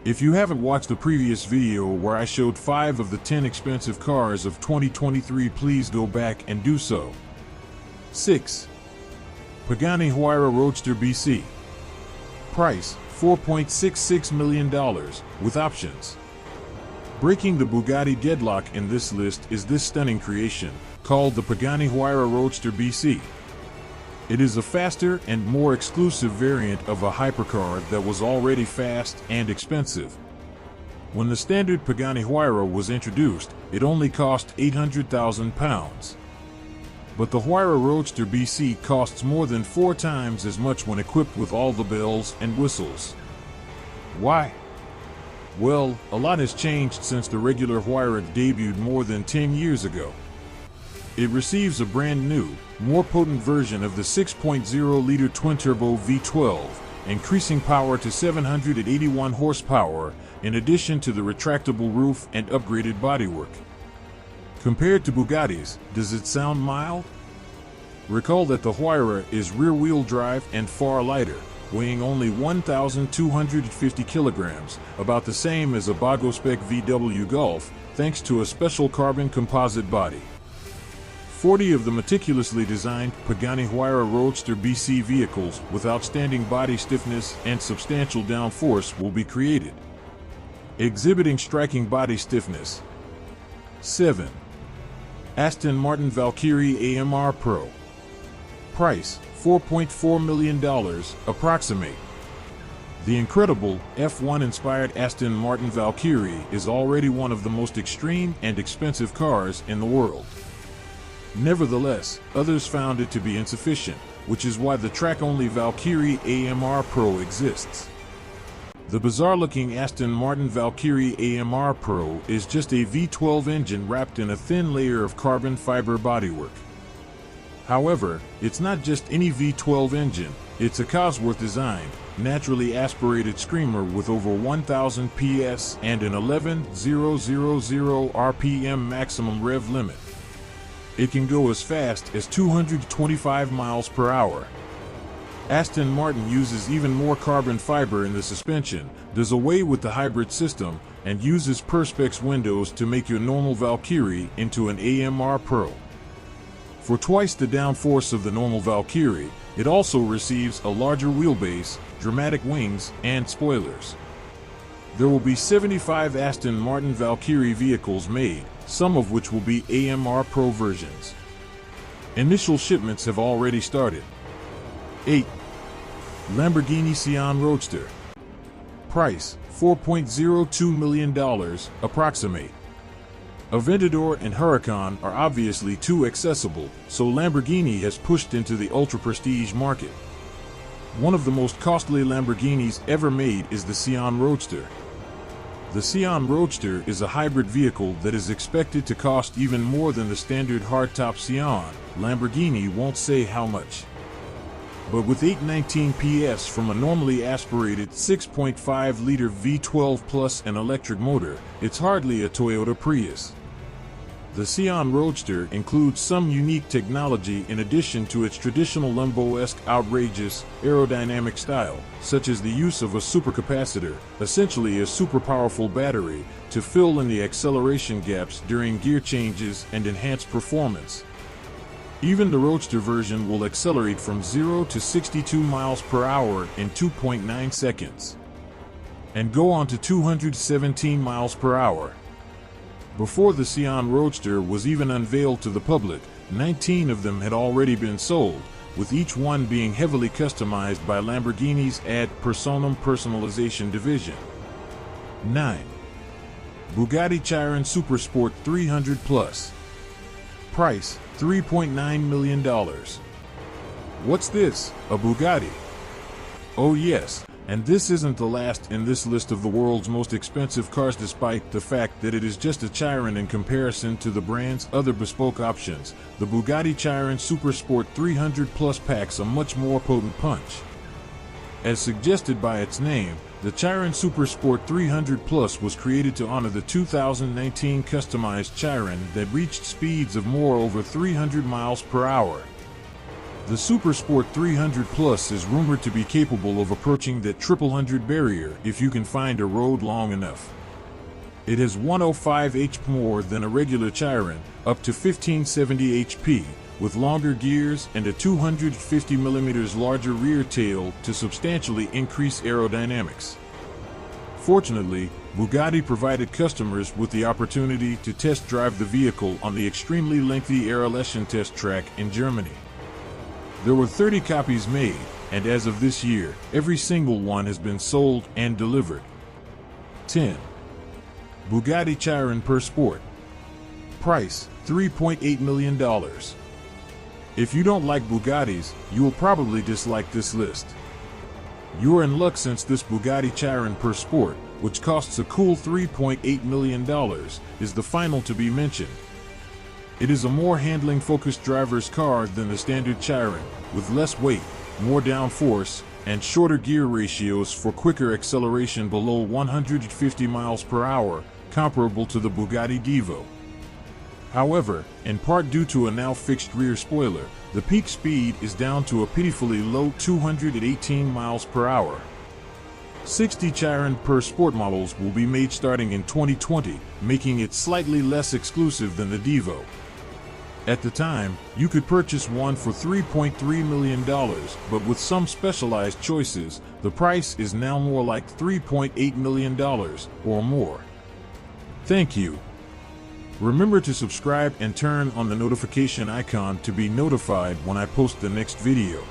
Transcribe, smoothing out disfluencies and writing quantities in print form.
If you haven't watched the previous video where I showed 5 of the 10 expensive cars of 2023, please go back and do so. 6. Pagani Huayra Roadster BC. Price, $4.66 million, with options. Breaking the Bugatti deadlock in this list is this stunning creation, called the Pagani Huayra Roadster BC. It is a faster and more exclusive variant of a hypercar that was already fast and expensive. When the standard Pagani Huayra was introduced, it only cost £800,000. But the Huayra Roadster BC costs more than 4 times as much when equipped with all the bells and whistles. Why? Well, a lot has changed since the regular Huayra debuted more than 10 years ago. It receives a brand new, more potent version of the 6.0-liter twin-turbo V12, increasing power to 781 horsepower, in addition to the retractable roof and upgraded bodywork. Compared to Bugattis, does it sound mild? Recall that the Huayra is rear-wheel drive and far lighter, weighing only 1,250 kilograms, about the same as a Bago-spec VW Golf, thanks to a special carbon composite body. 40 of the meticulously designed Pagani Huayra Roadster BC vehicles with outstanding body stiffness and substantial downforce will be created, exhibiting striking body stiffness. 7. Aston Martin Valkyrie AMR Pro. Price, $4.4 million, approximate. The incredible, F1-inspired Aston Martin Valkyrie is already one of the most extreme and expensive cars in the world. Nevertheless, others found it to be insufficient, which is why the track-only Valkyrie AMR Pro exists. The bizarre-looking Aston Martin Valkyrie AMR Pro is just a V12 engine wrapped in a thin layer of carbon fiber bodywork. However, it's not just any V12 engine, it's a Cosworth-designed, naturally aspirated screamer with over 1,000 PS and an 11,000 RPM maximum rev limit. It can go as fast as 225 miles per hour. Aston Martin uses even more carbon fiber in the suspension, does away with the hybrid system, and uses Perspex windows to make your normal Valkyrie into an AMR Pro. For twice the downforce of the normal Valkyrie, it also receives a larger wheelbase, dramatic wings, and spoilers. There will be 75 Aston Martin Valkyrie vehicles made, some of which will be AMR Pro versions. Initial shipments have already started. 8. Lamborghini Sián Roadster. Price, $4.02 million, approximate. Aventador and Huracan are obviously too accessible, so Lamborghini has pushed into the ultra-prestige market. One of the most costly Lamborghinis ever made is the Sián Roadster. The Sián Roadster is a hybrid vehicle that is expected to cost even more than the standard hardtop Sián. Lamborghini won't say how much. But with 819 PS from a normally aspirated 6.5-liter V12 plus an electric motor, it's hardly a Toyota Prius. The Sián Roadster includes some unique technology in addition to its traditional Lambo-esque outrageous, aerodynamic style, such as the use of a supercapacitor, essentially a super powerful battery, to fill in the acceleration gaps during gear changes and enhance performance. Even the Roadster version will accelerate from 0 to 62 miles per hour in 2.9 seconds, and go on to 217 miles per hour. Before the Sián Roadster was even unveiled to the public, 19 of them had already been sold, with each one being heavily customized by Lamborghini's Ad Personam personalization division. 9. Bugatti Chiron Supersport 300 Plus. Price, $3.9 million. What's this, a Bugatti? Oh yes, and this isn't the last in this list of the world's most expensive cars, despite the fact that it is just a Chiron in comparison to the brand's other bespoke options. The Bugatti Chiron Supersport 300 Plus packs a much more potent punch. As suggested by its name, the Chiron Supersport 300 Plus was created to honor the 2019 customized Chiron that reached speeds of more over 300 miles per hour. The Supersport 300 Plus is rumored to be capable of approaching that 100 barrier if you can find a road long enough. It has 105 HP more than a regular Chiron, up to 1570 HP, with longer gears and a 250mm larger rear tail to substantially increase aerodynamics. Fortunately, Bugatti provided customers with the opportunity to test drive the vehicle on the extremely lengthy Aeroleschen test track in Germany. There were 30 copies made, and as of this year, every single one has been sold and delivered. 10. Bugatti Chiron Per Sport. Price, $3.8 million. If you don't like Bugattis, you will probably dislike this list. You're in luck since this Bugatti Chiron Per Sport, which costs a cool $3.8 million, is the final to be mentioned. It is a more handling-focused driver's car than the standard Chiron, with less weight, more downforce, and shorter gear ratios for quicker acceleration below 150 miles per hour, comparable to the Bugatti Divo. However, in part due to a now fixed rear spoiler, the peak speed is down to a pitifully low 218 miles per hour. 60 Chiron Per Sport models will be made starting in 2020, making it slightly less exclusive than the Divo. At the time, you could purchase one for $3.3 million, but with some specialized choices, the price is now more like $3.8 million or more. Thank you. Remember to subscribe and turn on the notification icon to be notified when I post the next video.